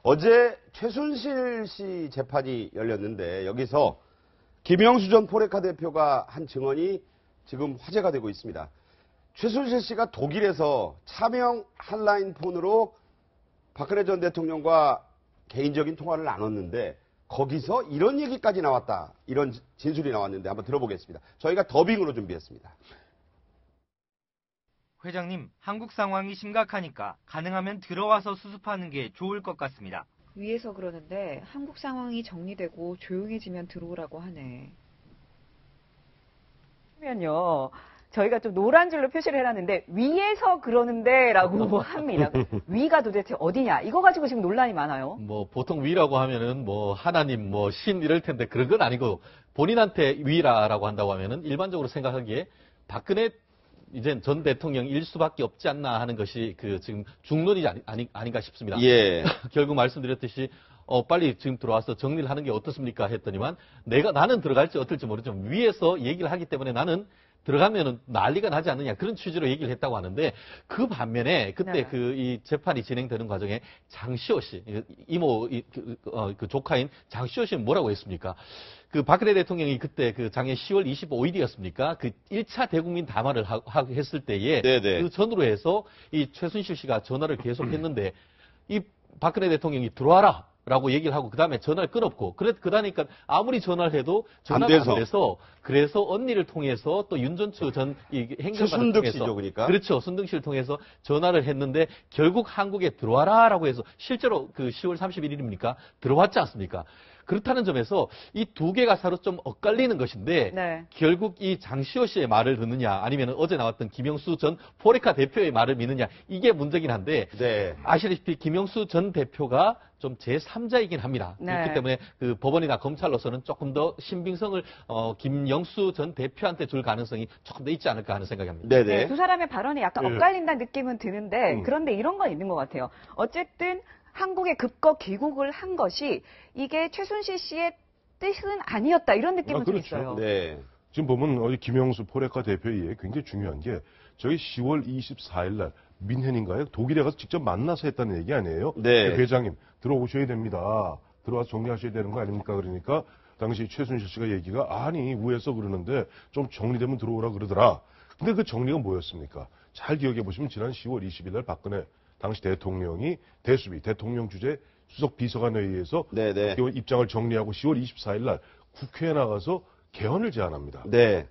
어제 최순실 씨 재판이 열렸는데 여기서 김영수 전 포레카 대표가 한 증언이 지금 화제가 되고 있습니다. 최순실 씨가 독일에서 차명 한라인 폰으로 박근혜 전 대통령과 개인적인 통화를 나눴는데 거기서 이런 얘기까지 나왔다. 이런 진술이 나왔는데 한번 들어보겠습니다. 저희가 더빙으로 준비했습니다. 회장님, 한국 상황이 심각하니까 가능하면 들어와서 수습하는 게 좋을 것 같습니다. 위에서 그러는데 한국 상황이 정리되고 조용해지면 들어오라고 하네. 그러면요. 저희가 좀 노란 줄로 표시를 해놨는데 위에서 그러는데라고 합니다. 위가 도대체 어디냐? 이거 가지고 지금 논란이 많아요. 뭐 보통 위라고 하면은 뭐 하나님, 뭐 신 이럴 텐데 그런 건 아니고 본인한테 위라라고 한다고 하면은 일반적으로 생각하기에 박근혜 이제 전 대통령일 수밖에 없지 않나 하는 것이 그 지금 중론이 아닌가 싶습니다. 예. 결국 말씀드렸듯이 빨리 지금 들어와서 정리를 하는 게 어떻습니까? 했더니만 나는 들어갈지 어떨지 모르지만 위에서 얘기를 하기 때문에 나는 들어가면은 난리가 나지 않느냐 그런 취지로 얘기를 했다고 하는데 그 반면에 그때 네. 이 재판이 진행되는 과정에 장시호 씨 이모 그 조카인 장시호 씨는 뭐라고 했습니까? 그 박근혜 대통령이 그때 그 작년 10월 25일이었습니까? 그 1차 대국민 담화를 했을 때에 네네. 그 전으로 해서 이 최순실 씨가 전화를 계속했는데 이 박근혜 대통령이 들어와라. 라고 얘기를 하고 그다음에 전화를 끊었고 그러니까 아무리 전화를 해도 전화가 안 돼서 그래서 언니를 통해서 또 윤전추 전 행정관을 통해서 씨죠, 그러니까. 그렇죠. 순등 씨를 통해서 전화를 했는데 결국 한국에 들어와라라고 해서 실제로 그 10월 31일입니까? 들어왔지 않습니까? 그렇다는 점에서 이 두 개가 서로 좀 엇갈리는 것인데 네. 결국 이 장시호 씨의 말을 듣느냐 아니면 어제 나왔던 김영수 전 포레카 대표의 말을 믿느냐 이게 문제긴 한데 네. 아시다시피 김영수 전 대표가 좀 제3자이긴 합니다. 네. 그렇기 때문에 그 법원이나 검찰로서는 조금 더 신빙성을 김영수 전 대표한테 줄 가능성이 조금 더 있지 않을까 하는 생각이 듭니다. 네네. 네, 두 사람의 발언이 약간 엇갈린다는 느낌은 드는데 그런데 이런 건 있는 것 같아요. 어쨌든 한국에 급거 귀국을 한 것이 이게 최순실 씨의 뜻은 아니었다 이런 느낌은 좀 그렇죠. 있어요. 네. 지금 보면 어디 김영수 포레카 대표의 얘기 굉장히 중요한 게 저희 10월 24일 날 민헨인가요? 독일에 가서 직접 만나서 했다는 얘기 아니에요? 네. 회장님 들어오셔야 됩니다. 들어와서 정리하셔야 되는 거 아닙니까? 그러니까 당시 최순실 씨가 얘기가 아니 위에서 그러는데 좀 정리되면 들어오라 그러더라. 근데 그 정리가 뭐였습니까? 잘 기억해 보시면 지난 10월 20일 날 박근혜 당시 대통령이 대수비 대통령 주재 수석 비서관에 의해서 네네. 입장을 정리하고 10월 24일 날 국회에 나가서 개헌을 제안합니다. 네.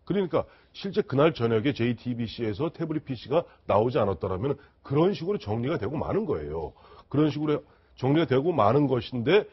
그러니까 실제 그날 저녁에 JTBC에서 태블릿 PC가 나오지 않았더라면 그런 식으로 정리가 되고 마는 거예요. 그런 식으로 정리가 되고 마는 것인데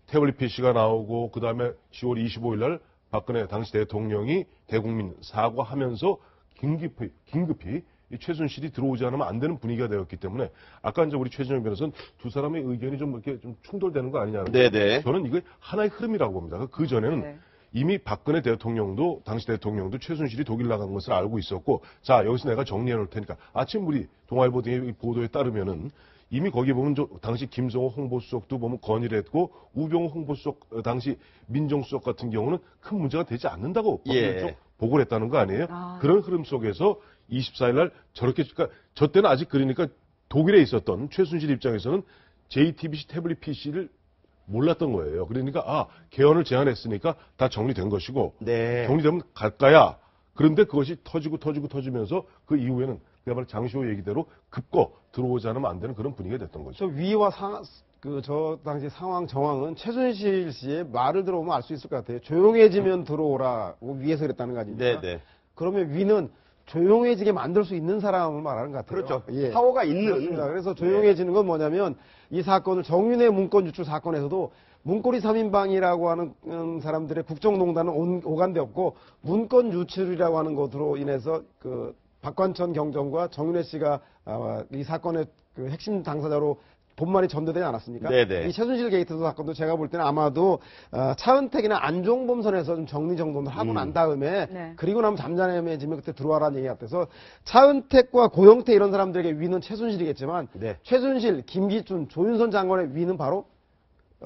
태블릿 PC가 나오고 그다음에 10월 25일 날 박근혜 당시 대통령이 대국민 사과하면서 긴급히 이 최순실이 들어오지 않으면 안 되는 분위기가 되었기 때문에 아까 이제 우리 최진영 변호사는 두 사람의 의견이 좀 이렇게 좀 충돌되는 거 아니냐. 네네. 저는 이게 하나의 흐름이라고 봅니다. 그 전에는 네. 이미 박근혜 대통령도 당시 대통령도 최순실이 독일 나간 것을 알고 있었고 자 여기서 내가 정리해 놓을 테니까 아침 우리 동아일보 등의 보도에 따르면은 이미 거기 보면 당시 김성호 홍보수석도 보면 건의를 했고 우병우 홍보수석 당시 민정수석 같은 경우는 큰 문제가 되지 않는다고 예. 보고를 했다는 거 아니에요? 그런 흐름 속에서 24일 날 저렇게 그러니까 저 때는 아직 그러니까 독일에 있었던 최순실 입장에서는 JTBC 태블릿 PC를 몰랐던 거예요. 그러니까 개헌을 제안했으니까 다 정리된 것이고 네. 정리되면 갈까야. 그런데 그것이 터지면서 그 이후에는 그야말로 장시호 얘기대로 급거 들어오지 않으면 안 되는 그런 분위기가 됐던 거죠. 저 위와 저 당시 상황 정황은 최순실 씨의 말을 들어보면 알 수 있을 것 같아요. 조용해지면 들어오라고 위에서 그랬다는 거 아닙니까? 네네. 그러면 위는 조용해지게 만들 수 있는 사람을 말하는 것 같아요. 그렇죠. 예. 파워가 있는. 그렇습니다. 그래서 조용해지는 건 뭐냐면 이 사건을 정윤회 문건 유출 사건에서도 문고리 3인방이라고 하는 사람들의 국정농단은 오간데 없고 문건 유출이라고 하는 것으로 인해서 그 박관천 경정과 정윤회 씨가 이 사건의 그 핵심 당사자로 본말이 전도되지 않았습니까? 네네. 이 최순실 게이트 사건도 제가 볼 때는 아마도 차은택이나 안종범 선에서 좀 정리정돈을 하고 난 다음에 네. 그리고 나면 잠잠해지면 그때 들어와라는 얘기 같아서 차은택과 고영태 이런 사람들에게 위는 최순실이겠지만 네. 최순실, 김기춘, 조윤선 장관의 위는 바로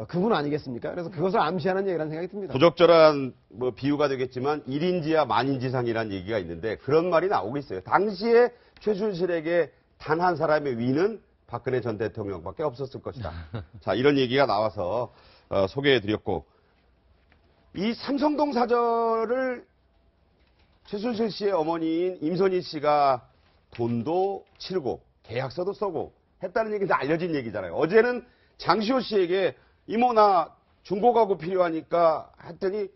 그분 아니겠습니까? 그래서 그것을 암시하는 얘기라는 생각이 듭니다. 부적절한 뭐 비유가 되겠지만 1인지야 만인지상이라는 얘기가 있는데 그런 말이 나오고 있어요. 당시에 최순실에게 단 한 사람의 위는 박근혜 전 대통령밖에 없었을 것이다. 자, 이런 얘기가 나와서 소개해드렸고, 이 삼성동 사저를 최순실 씨의 어머니인 임선희 씨가 돈도 치르고 계약서도 써고 했다는 얘기는 알려진 얘기잖아요. 어제는 장시호 씨에게 이모 나 중고가구 필요하니까 했더니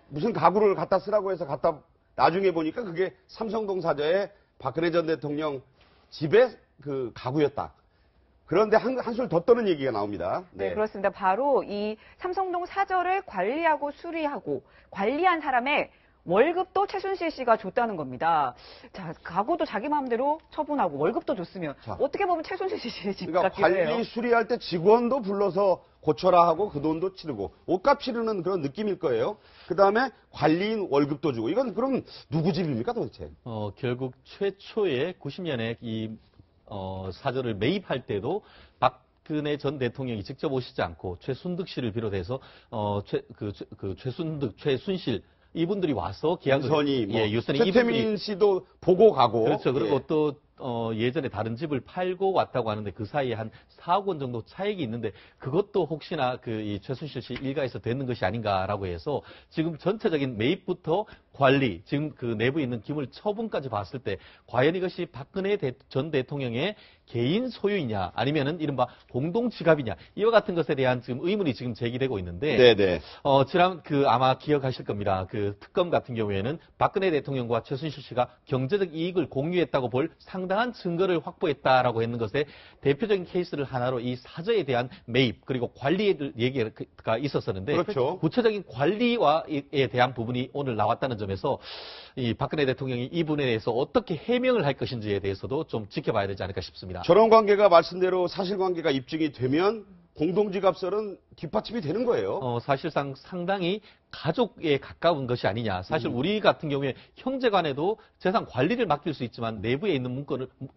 무슨 가구를 갖다 쓰라고 해서 나중에 보니까 그게 삼성동 사저에 박근혜 전 대통령 집의 그 가구였다. 그런데 한술 더 떠는 얘기가 나옵니다. 네, 그렇습니다. 바로 이 삼성동 사저를 관리하고 수리하고 관리한 사람의 월급도 최순실 씨가 줬다는 겁니다. 자, 가구도 자기 마음대로 처분하고 월급도 줬으면 어떻게 보면 최순실 씨의 집 그러니까 같기도 해요. 관리 수리할 때 직원도 불러서 고쳐라 하고 그 돈도 치르고 옷값 치르는 그런 느낌일 거예요. 그다음에 관리인 월급도 주고 이건 그럼 누구 집입니까 도대체? 결국 최초에 90년에 이 사저를 매입할 때도 박근혜 전 대통령이 직접 오시지 않고 최순득 씨를 비롯해서 최순득, 최순실 이분들이 와서 계약을 유선이, 유선이 최태민 씨도 보고 가고 그렇죠. 그리고 또 예전에 다른 집을 팔고 왔다고 하는데 그 사이에 한 4억 원 정도 차익이 있는데 그것도 혹시나 이 최순실 씨 일가에서 되는 것이 아닌가라고 해서 지금 전체적인 매입부터 관리, 지금 그 내부에 있는 기물 처분까지 봤을 때 과연 이것이 박근혜 전 대통령의 개인 소유이냐 아니면은 이른바 공동 지갑이냐 이와 같은 것에 대한 지금 의문이 지금 제기되고 있는데 네네. 지난 아마 기억하실 겁니다. 그 특검 같은 경우에는 박근혜 대통령과 최순실 씨가 경제적 이익을 공유했다고 볼 상당한 증거를 확보했다라고 했는 것에 대표적인 케이스를 하나로 이 사저에 대한 매입 그리고 관리에 얘기가 있었었는데 그렇죠. 구체적인 관리와에 대한 부분이 오늘 나왔다는 점에서 이 박근혜 대통령이 이 부분에 대해서 어떻게 해명을 할 것인지에 대해서도 좀 지켜봐야 되지 않을까 싶습니다. 저런 관계가 말씀대로 사실관계가 입증이 되면 공동지갑설은 뒷받침이 되는 거예요. 사실상 상당히 가족에 가까운 것이 아니냐. 사실 우리 같은 경우에 형제간에도 재산 관리를 맡길 수 있지만 내부에 있는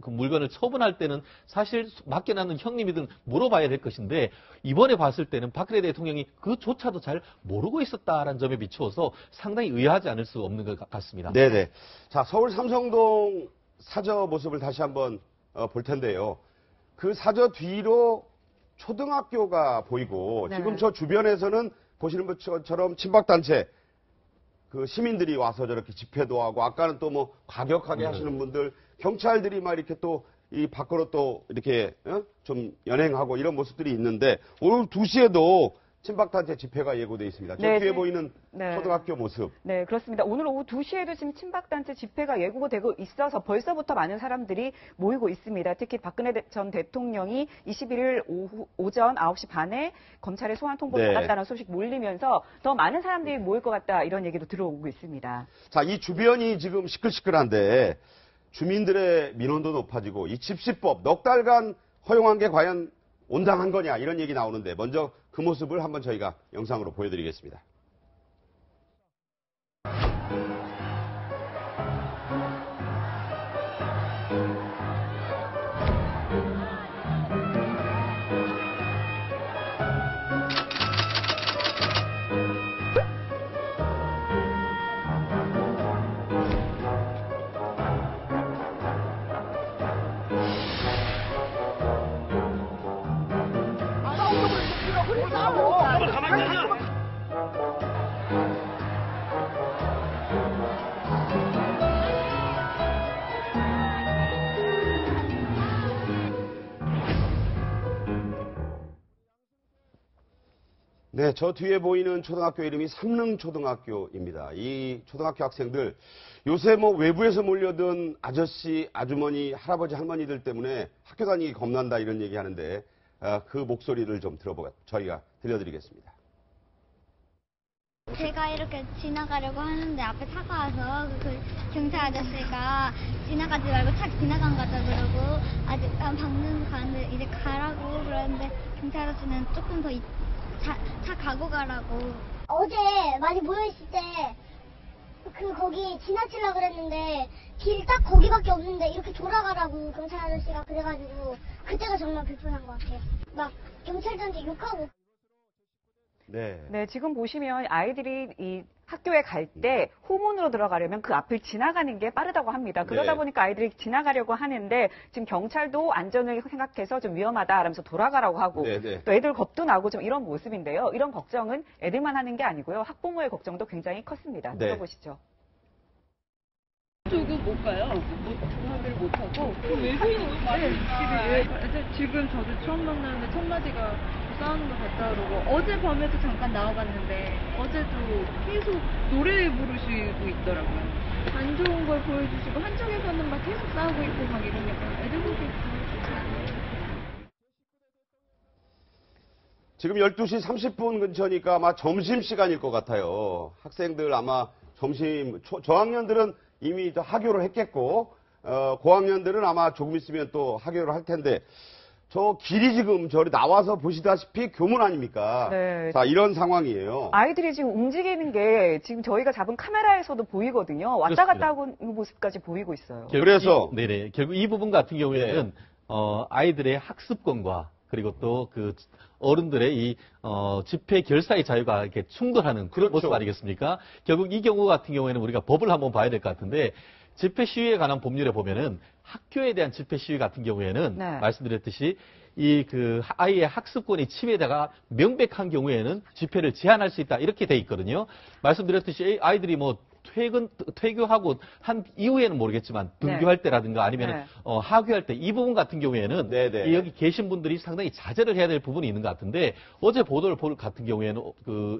물건을 처분할 때는 사실 맡겨놨는 형님이든 물어봐야 될 것인데 이번에 봤을 때는 박근혜 대통령이 그조차도 잘 모르고 있었다라는 점에 비추어서 상당히 의아하지 않을 수 없는 것 같습니다. 네네. 자, 서울 삼성동 사저 모습을 다시 한번 볼 텐데요. 그 사저 뒤로 초등학교가 보이고 네. 지금 저 주변에서는 보시는 것처럼 친박단체 그 시민들이 와서 저렇게 집회도 하고 아까는 또 뭐 과격하게 하시는 분들 경찰들이 막 이렇게 또 이 밖으로 또 이렇게 좀 연행하고 이런 모습들이 있는데 오늘 2시에도 친박단체 집회가 예고돼 있습니다. 저 네, 뒤에 네. 보이는 네. 초등학교 모습. 네, 그렇습니다. 오늘 오후 2시에도 지금 친박단체 집회가 예고가 되고 있어서 벌써부터 많은 사람들이 모이고 있습니다. 특히 박근혜 전 대통령이 21일 오전 9시 반에 검찰에 소환 통보를 네. 받았다는 소식 몰리면서 더 많은 사람들이 모일 것 같다 이런 얘기도 들어오고 있습니다. 자, 이 주변이 지금 시끌시끌한데 주민들의 민원도 높아지고 이 집시법 넉 달간 허용한 게 과연 온당한 거냐 이런 얘기 나오는데 먼저 그 모습을 한번 저희가 영상으로 보여드리겠습니다. 네, 저 뒤에 보이는 초등학교 이름이 삼릉초등학교입니다. 이 초등학교 학생들 요새 뭐 외부에서 몰려든 아저씨, 아주머니, 할아버지, 할머니들 때문에 학교 다니기 겁난다 이런 얘기 하는데 그 목소리를 좀 저희가 들려드리겠습니다. 제가 이렇게 지나가려고 하는데 앞에 차가 와서 그 경찰 아저씨가 지나가지 말고 차 지나간 거다 그러고 아직 방금 가는데 이제 가라고 그러는데 경찰 아저씨는 조금 더 차 가고 가라고. 어제 많이 모여있을 때 거기 지나치려고 그랬는데 길 딱 거기밖에 없는데 이렇게 돌아가라고 경찰 아저씨가 그래가지고 그때가 정말 불편한 것 같아요. 막 경찰들한테 욕하고. 네. 네, 지금 보시면 아이들이 이 학교에 갈 때 후문으로 들어가려면 그 앞을 지나가는 게 빠르다고 합니다. 그러다 네. 보니까 아이들이 지나가려고 하는데 지금 경찰도 안전을 생각해서 좀 위험하다라면서 돌아가라고 하고 네, 네. 또 애들 겁도 나고 좀 이런 모습인데요. 이런 걱정은 애들만 하는 게 아니고요. 학부모의 걱정도 굉장히 컸습니다. 네. 들어보시죠. 쪽은 못 가요. 전화를 못 하고. 외부인이 너무 많으니까. 지금 저도 처음 만나는데 첫 마디가 싸우는 것 같다 그러고 어젯밤에도 잠깐 나와봤는데 어제도 계속 노래 부르시고 있더라고요. 안 좋은 걸 보여주시고 한쪽에서는 막 계속 싸우고 있고 막 이러니까 애들 보기 좋지 않아요. 지금 12시 30분 근처니까 아마 점심시간일 것 같아요. 학생들 아마 점심, 저학년들은 이미 하교를 했겠고, 고학년들은 아마 조금 있으면 또 하교를 할 텐데, 저 길이 지금 저리 나와서 보시다시피 교문 아닙니까? 네. 자, 이런 상황이에요. 아이들이 지금 움직이는 게 지금 저희가 잡은 카메라에서도 보이거든요. 왔다 갔다 하고 있는 모습까지 보이고 있어요. 그래서 네네. 결국 이 부분 같은 경우에는 아이들의 학습권과 그리고 또 그 어른들의 이 집회 결사의 자유가 이렇게 충돌하는 그런 그렇죠. 모습 아니겠습니까? 결국 이 경우 같은 경우에는 우리가 법을 한번 봐야 될 것 같은데 집회 시위에 관한 법률에 보면은 학교에 대한 집회 시위 같은 경우에는 네. 말씀드렸듯이 이 그 아이의 학습권이 침해다가 명백한 경우에는 집회를 제한할 수 있다 이렇게 돼 있거든요. 말씀드렸듯이 아이들이 뭐 퇴교하고 한 이후에는 모르겠지만 등교할 때라든가 아니면 네. 하교할 때 이 부분 같은 경우에는 네네. 여기 계신 분들이 상당히 자제를 해야 될 부분이 있는 것 같은데 어제 보도를 볼 같은 경우에는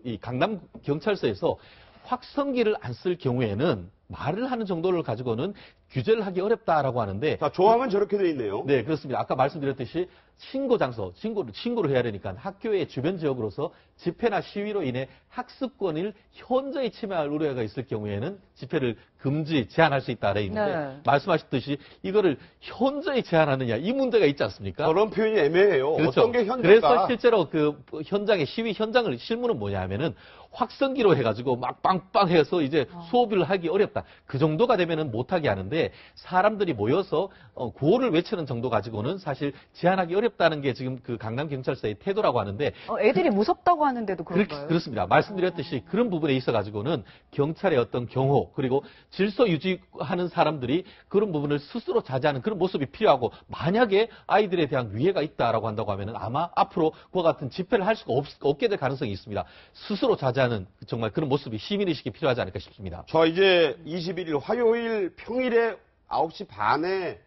이 강남 경찰서에서 확성기를 안 쓸 경우에는 말을 하는 정도를 가지고는 규제를 하기 어렵다라고 하는데 자, 조항은 저렇게 돼 있네요. 네, 그렇습니다. 아까 말씀드렸듯이 신고 장소, 신고를 해야 되니까 학교의 주변 지역으로서 집회나 시위로 인해 학습권을 현저히 침해할 우려가 있을 경우에는 집회를 금지, 제한할 수 있다. 돼 있는데 네. 말씀하셨듯이 이거를 현저히 제한하느냐 이 문제가 있지 않습니까? 그런 표현이 애매해요. 그렇죠. 어떤 게 현장가? 그래서 실제로 그 현장의 시위 현장을 실무는 뭐냐면은 확성기로 해가지고 막 빵빵해서 이제 수업을 하기 어렵다. 그 정도가 되면은 못하게 하는데 사람들이 모여서 구호를 외치는 정도 가지고는 사실 제한하기 어렵다는 게 지금 그 강남 경찰서의 태도라고 하는데 애들이 무섭다고 하는데도 그런가요? 그렇습니다. 말씀드렸듯이 그런 부분에 있어 가지고는 경찰의 어떤 경호 그리고 질서 유지하는 사람들이 그런 부분을 스스로 자제하는 그런 모습이 필요하고 만약에 아이들에 대한 위해가 있다라고 한다고 하면은 아마 앞으로 그와 같은 집회를 할 수가 없게 될 가능성이 있습니다. 스스로 자제하는 정말 그런 모습이 시민의식이 필요하지 않을까 싶습니다. 저 이제 21일 화요일 평일에 9시 반에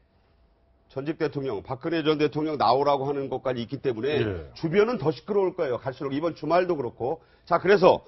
전직 대통령, 박근혜 전 대통령 나오라고 하는 것까지 있기 때문에 예. 주변은 더 시끄러울 거예요. 갈수록 이번 주말도 그렇고. 자, 그래서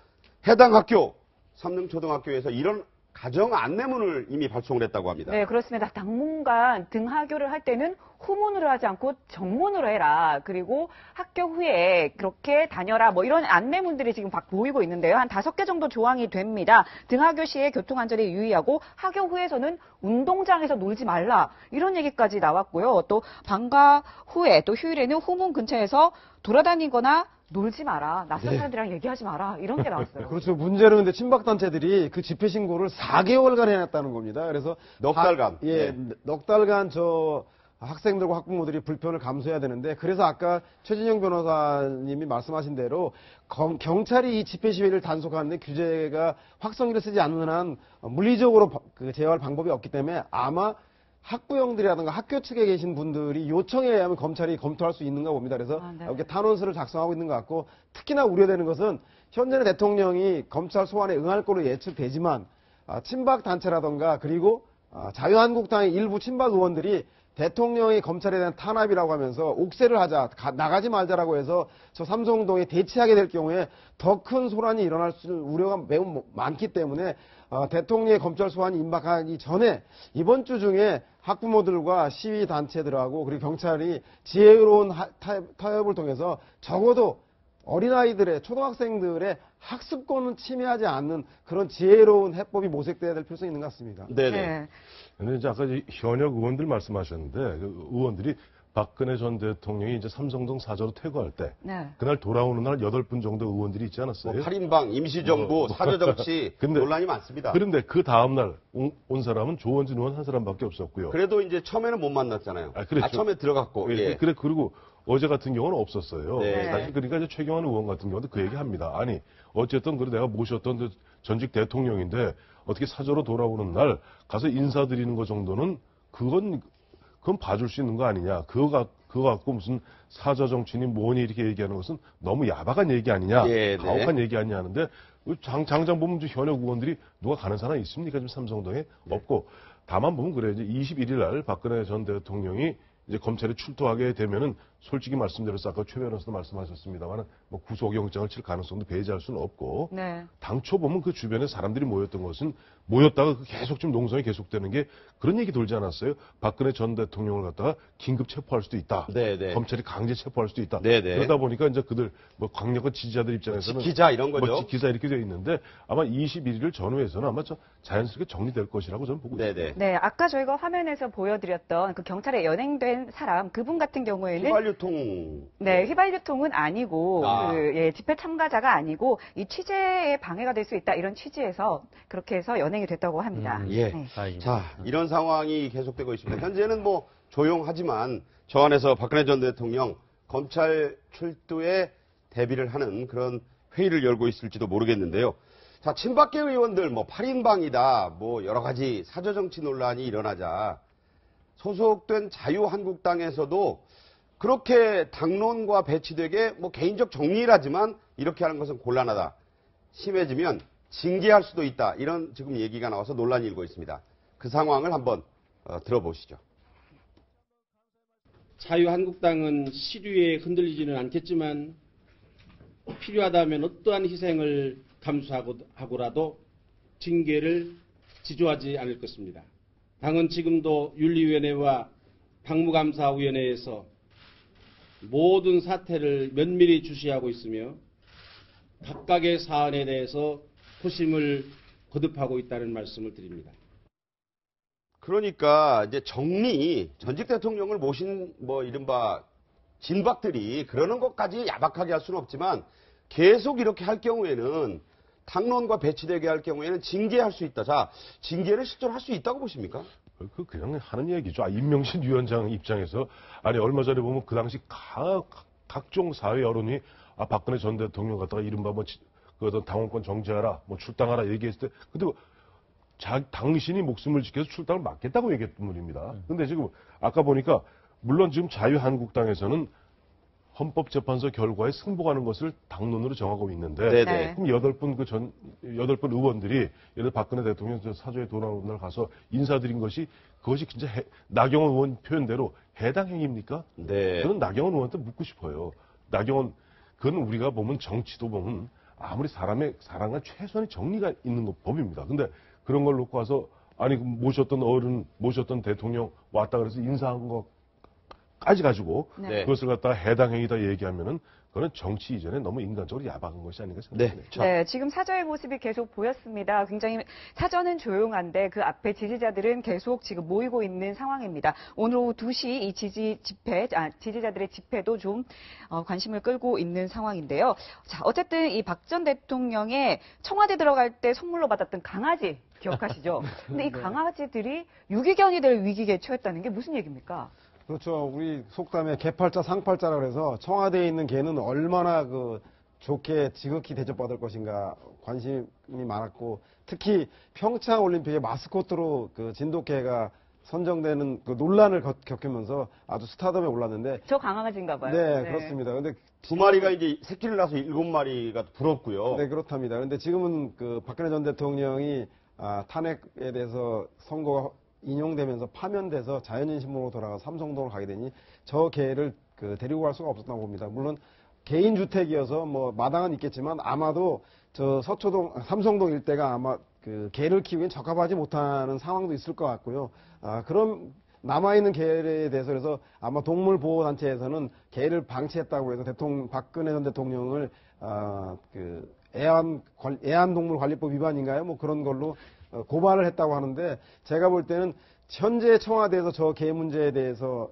해당 학교, 삼릉초등학교에서 이런 가정 안내문을 이미 발송을 했다고 합니다. 네, 그렇습니다. 당분간 등하교를 할 때는 후문으로 하지 않고 정문으로 해라. 그리고 학교 후에 그렇게 다녀라. 뭐 이런 안내문들이 지금 보이고 있는데요. 한 5개 정도 조항이 됩니다. 등하교 시에 교통안전에 유의하고 학교 후에서는 운동장에서 놀지 말라. 이런 얘기까지 나왔고요. 또 방과 후에 또 휴일에는 후문 근처에서 돌아다니거나 놀지 마라. 낯선 사람들이랑 얘기하지 마라. 이런 게 나왔어요. 그렇죠. 문제는 근데 친박단체들이 그 집회 신고를 4개월간 해놨다는 겁니다. 그래서 넉 달간. 예, 네. 넉 달간 저 학생들과 학부모들이 불편을 감수해야 되는데 그래서 아까 최진영 변호사님이 말씀하신 대로 경찰이 이 집회 시위를 단속하는데 규제가 확성기를 쓰지 않는 한 물리적으로 그 제어할 방법이 없기 때문에 아마 학부형들이라든가 학교 측에 계신 분들이 요청에 의하면 검찰이 검토할 수 있는가 봅니다. 그래서 네. 이렇게 탄원서를 작성하고 있는 것 같고 특히나 우려되는 것은 현재의 대통령이 검찰 소환에 응할 걸로 예측되지만 친박 단체라든가 그리고 자유한국당의 일부 친박 의원들이 대통령이 검찰에 대한 탄압이라고 하면서 옥세를 하자, 나가지 말자라고 해서 저 삼성동에 대치하게 될 경우에 더 큰 소란이 일어날 수 있는 우려가 매우 많기 때문에 대통령의 검찰 소환이 임박하기 전에 이번 주 중에 학부모들과 시위 단체들하고 그리고 경찰이 지혜로운 타협을 통해서 적어도 어린아이들의 초등학생들의 학습권은 침해하지 않는 그런 지혜로운 해법이 모색돼야 될 필요성이 있는 것 같습니다. 네네. 네. 근데 이제 아까 현역 의원들 말씀하셨는데 그 의원들이 박근혜 전 대통령이 이제 삼성동 사저로 퇴거할 때 네. 그날 돌아오는 날 8분 정도 의원들이 있지 않았어요? 뭐 8인방, 임시정부, 사저정치 근데- 논란이 많습니다. 그런데 그 다음날 온 사람은 조원진 의원 한 사람밖에 없었고요. 그래도 이제 처음에는 못 만났잖아요. 그렇죠. 처음에 들어갔고. 예. 그리고 어제 같은 경우는 없었어요. 네. 사실 그러니까 이제 최경환 의원 같은 경우도 그 얘기합니다. 아니 어쨌든 그래 내가 모셨던 그 전직 대통령인데 어떻게 사저로 돌아오는 날 가서 인사드리는 것 정도는 그건 봐줄 수 있는 거 아니냐. 그거 갖고 무슨 사저 정치니 뭐니 이렇게 얘기하는 것은 너무 야박한 얘기 아니냐. 네, 네. 가혹한 얘기 아니냐 하는데 장장 보면 현역 의원들이 누가 가는 사람이 있습니까? 지금 삼성동에 없고 다만 보면 그래요. 이제 21일 날 박근혜 전 대통령이 이제 검찰에 출두하게 되면은 솔직히 말씀드려서 아까 최 변호사도 말씀하셨습니다만 뭐 구속영장을 칠 가능성도 배제할 수는 없고 네. 당초 보면 그 주변에 사람들이 모였던 것은 모였다가 계속 좀 농성이 계속되는 게 그런 얘기 돌지 않았어요? 박근혜 전 대통령을 갖다가 긴급 체포할 수도 있다. 네네. 검찰이 강제 체포할 수도 있다. 네네. 그러다 보니까 이제 그들 뭐 강력한 지지자들 입장에서는 지키자 이런 거죠. 뭐 지키자 이렇게 되어 있는데 아마 21일을 전후해서는 아마 자연스럽게 정리될 것이라고 저는 보고 있습니다. 네, 아까 저희가 화면에서 보여드렸던 그 경찰에 연행된 사람 그분 같은 경우에는 휘발유통. 네, 휘발유통은 아니고 아. 집회 참가자가 아니고 이 취재에 방해가 될 수 있다 이런 취지에서 그렇게 해서 연행이 됐다고 합니다. 예. 네. 자, 이런 상황이 계속되고 있습니다. 현재는 뭐 조용하지만 저 안에서 박근혜 전 대통령 검찰 출두에 대비를 하는 그런 회의를 열고 있을지도 모르겠는데요. 자, 친박계 의원들 뭐 8인방이다, 뭐 여러 가지 사저정치 논란이 일어나자 소속된 자유한국당에서도 그렇게 당론과 배치되게 뭐 개인적 정리라지만 이렇게 하는 것은 곤란하다. 심해지면 징계할 수도 있다. 이런 지금 얘기가 나와서 논란이 일고 있습니다. 그 상황을 한번 들어보시죠. 자유한국당은 시류에 흔들리지는 않겠지만 필요하다면 어떠한 희생을 감수하고라도 징계를 지조하지 않을 것입니다. 당은 지금도 윤리위원회와 박무감사위원회에서 모든 사태를 면밀히 주시하고 있으며 각각의 사안에 대해서 호심을 거듭하고 있다는 말씀을 드립니다. 그러니까 이제 정리, 전직 대통령을 모신 뭐 이른바 진박들이 그러는 것까지 야박하게 할 수는 없지만 계속 이렇게 할 경우에는 당론과 배치되게 할 경우에는 징계할 수 있다. 자, 징계를 실제로 할 수 있다고 보십니까? 그냥 하는 얘기죠. 임명신 위원장 입장에서 아니 얼마 전에 보면 그 당시 각종 사회 여론이 박근혜 전 대통령 갖다가 이른바 뭐 그 어떤 당원권 정지하라, 뭐 출당하라 얘기했을 때 근데 당신이 목숨을 지켜서 출당을 막겠다고 얘기했던 분입니다. 근데 지금 아까 보니까 물론 지금 자유한국당에서는 헌법재판소 결과에 승복하는 것을 당론으로 정하고 있는데 네네. 그럼 8분 8분 의원들이 예를 들어 박근혜 대통령 사저에 돌아오는 날 가서 인사드린 것이 그것이 진짜 나경원 의원 표현대로 해당 행위입니까? 네. 저는 나경원 의원한테 묻고 싶어요. 나경원 그건 우리가 보면 정치도 보면 아무리 사람의 사랑과 최소한의 정리가 있는 법입니다. 근데 그런 걸 놓고 와서 아니 모셨던 어른 모셨던 대통령 왔다 그래서 인사한 것까지 가지고 네. 그것을 갖다가 해당 행위다 얘기하면은 그건 정치 이전에 너무 인간적으로 야박한 것이 아닌가 생각합니다. 네, 지금 사저의 모습이 계속 보였습니다. 굉장히 사저는 조용한데 그 앞에 지지자들은 계속 지금 모이고 있는 상황입니다. 오늘 오후 2시 이 지지자들의 집회도 좀 관심을 끌고 있는 상황인데요. 자, 어쨌든 이 박 전 대통령의 청와대 들어갈 때 선물로 받았던 강아지 기억하시죠? 근데 이 강아지들이 유기견이 될 위기에 처했다는 게 무슨 얘기입니까? 그렇죠. 우리 속담에 개팔자 상팔자라 그래서 청와대에 있는 개는 얼마나 좋게 지극히 대접받을 것인가 관심이 많았고 특히 평창 올림픽의 마스코트로 진돗개가 선정되는 논란을 겪으면서 아주 스타덤에 올랐는데 저 강아지인가 봐요. 네, 그렇습니다. 근데 2마리가 이제 새끼를 낳아서 7마리가 부럽고요. 네, 그렇답니다. 그런데 지금은 박근혜 전 대통령이 탄핵에 대해서 선거가 인용되면서 파면돼서 자연인 신분으로 돌아가 삼성동을 가게 되니 저 개를 데리고 갈 수가 없었다고 봅니다. 물론 개인 주택이어서 뭐 마당은 있겠지만 아마도 저 서초동 삼성동 일대가 아마 개를 키우기엔 적합하지 못하는 상황도 있을 것 같고요. 그럼 남아있는 개에 대해서 그래서 아마 동물보호단체에서는 개를 방치했다고 해서 박근혜 전 대통령을 애완동물관리법 위반인가요? 뭐 그런 걸로 고발을 했다고 하는데 제가 볼 때는 현재 청와대에서 저 개 문제에 대해서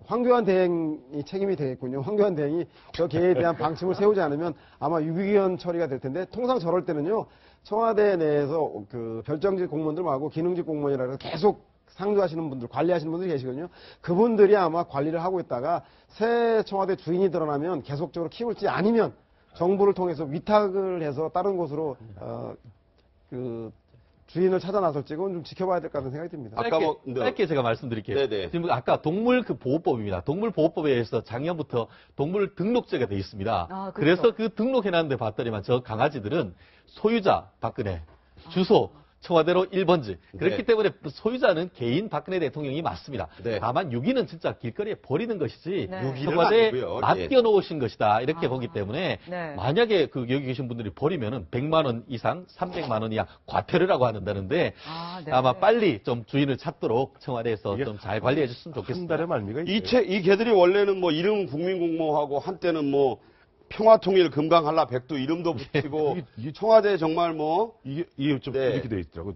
황교안 대행이 책임이 되겠군요. 황교안 대행이 저 개에 대한 방침을 세우지 않으면 아마 유기견 처리가 될 텐데 통상 저럴 때는요. 청와대 내에서 별정직 공무원들 말고 기능직 공무원이라 해서 계속 상주하시는 분들, 관리하시는 분들이 계시거든요. 그분들이 아마 관리를 하고 있다가 새 청와대 주인이 드러나면 계속적으로 키울지 아니면 정부를 통해서 위탁을 해서 다른 곳으로 그 주인을 찾아 나설지 그건 좀 지켜봐야 될 것 같은 생각이 듭니다. 짧게 제가 말씀드릴게요. 네네. 지금 아까 동물 그 보호법입니다. 동물 보호법에 의해서 작년부터 동물 등록제가 돼 있습니다. 아, 그렇죠. 그래서 그 등록해놨는데 봤더니만 저 강아지들은 소유자 박근혜, 주소 청와대로 1번지. 그렇기 네. 때문에 소유자는 개인 박근혜 대통령이 맞습니다. 네. 다만 유기는 진짜 길거리에 버리는 것이지 네. 유기는 청와대에 아니고요. 맡겨놓으신 것이다. 이렇게 보기 때문에 네. 만약에 그 여기 계신 분들이 버리면은 100만 원 이상, 300만 원 이하 과태료라고 한다는데 네. 아마 빨리 좀 주인을 찾도록 청와대에서 이게 좀 잘 관리해 줬으면 한 좋겠습니다. 달의 말미가 있어요. 이 개들이 원래는 뭐 이름 국민공모하고 한때는 뭐 평화통일 금강한라 백두 이름도 붙이고 이게 청와대 정말 뭐 이게 좀 네. 이렇게 돼 있더라고.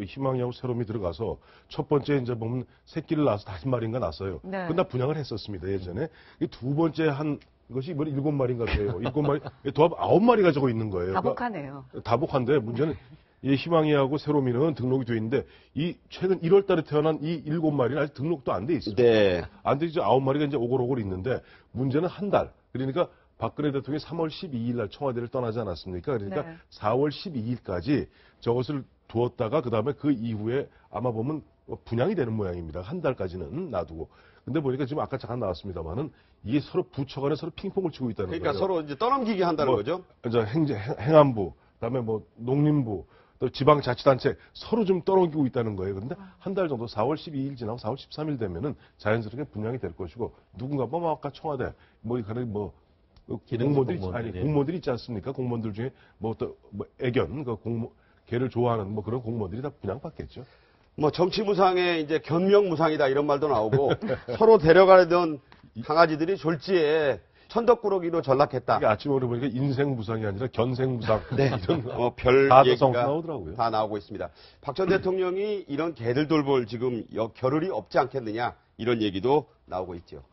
희망이하고 새롬이 들어가서 첫 번째 이제 보면 새끼를 낳아서 5마리인가 낳았어요. 네. 그건 나 분양을 했었습니다, 예전에. 이 두 번째 한 것이 뭐 7마리인가 돼요. 7마리, 도합 9마리가 저거 있는 거예요. 다복하네요. 다복한데 문제는 이 희망이하고 새롬이는 등록이 돼 있는데 이 최근 1월 달에 태어난 이 7마리는 아직 등록도 안 돼 있어요. 네. 안 돼 이제 9마리가 이제 오골오골 있는데 문제는 한 달. 그러니까 박근혜 대통령이 3월 12일 날 청와대를 떠나지 않았습니까? 그러니까 네. 4월 12일까지 저것을 두었다가 그다음에 그 이후에 아마 보면 분양이 되는 모양입니다. 한 달까지는 놔두고. 근데 보니까 지금 아까 잠깐 나왔습니다만은 이게 서로 부처 간에 서로 핑퐁을 치고 있다는 그러니까 거예요. 서로 이제 떠넘기기 한다는 거죠. 이제 행안부, 그다음에 뭐 농림부, 또 지방자치단체 서로 좀 떠넘기고 있다는 거예요. 그런데 한 달 정도 4월 12일 지나고 4월 13일 되면은 자연스럽게 분양이 될 것이고 누군가 뭐 아까 청와대 뭐 가는 뭐 공무원들이 있지 않습니까? 공무원들 중에 뭐 또 뭐 애견 그 개를 좋아하는 뭐 그런 공무원들이 다 분양받겠죠. 뭐 정치무상에 이제 견명무상이다 이런 말도 나오고 서로 데려가려던 강아지들이 졸지에 천덕꾸러기로 전락했다. 이게 아침에 보니까 인생무상이 아니라 견생무상 네. 이런 별 다도성 얘기가 나오더라고요. 다 나오고 있습니다. 박 전 대통령이 이런 개들 돌볼 지금 겨를이 없지 않겠느냐 이런 얘기도 나오고 있죠.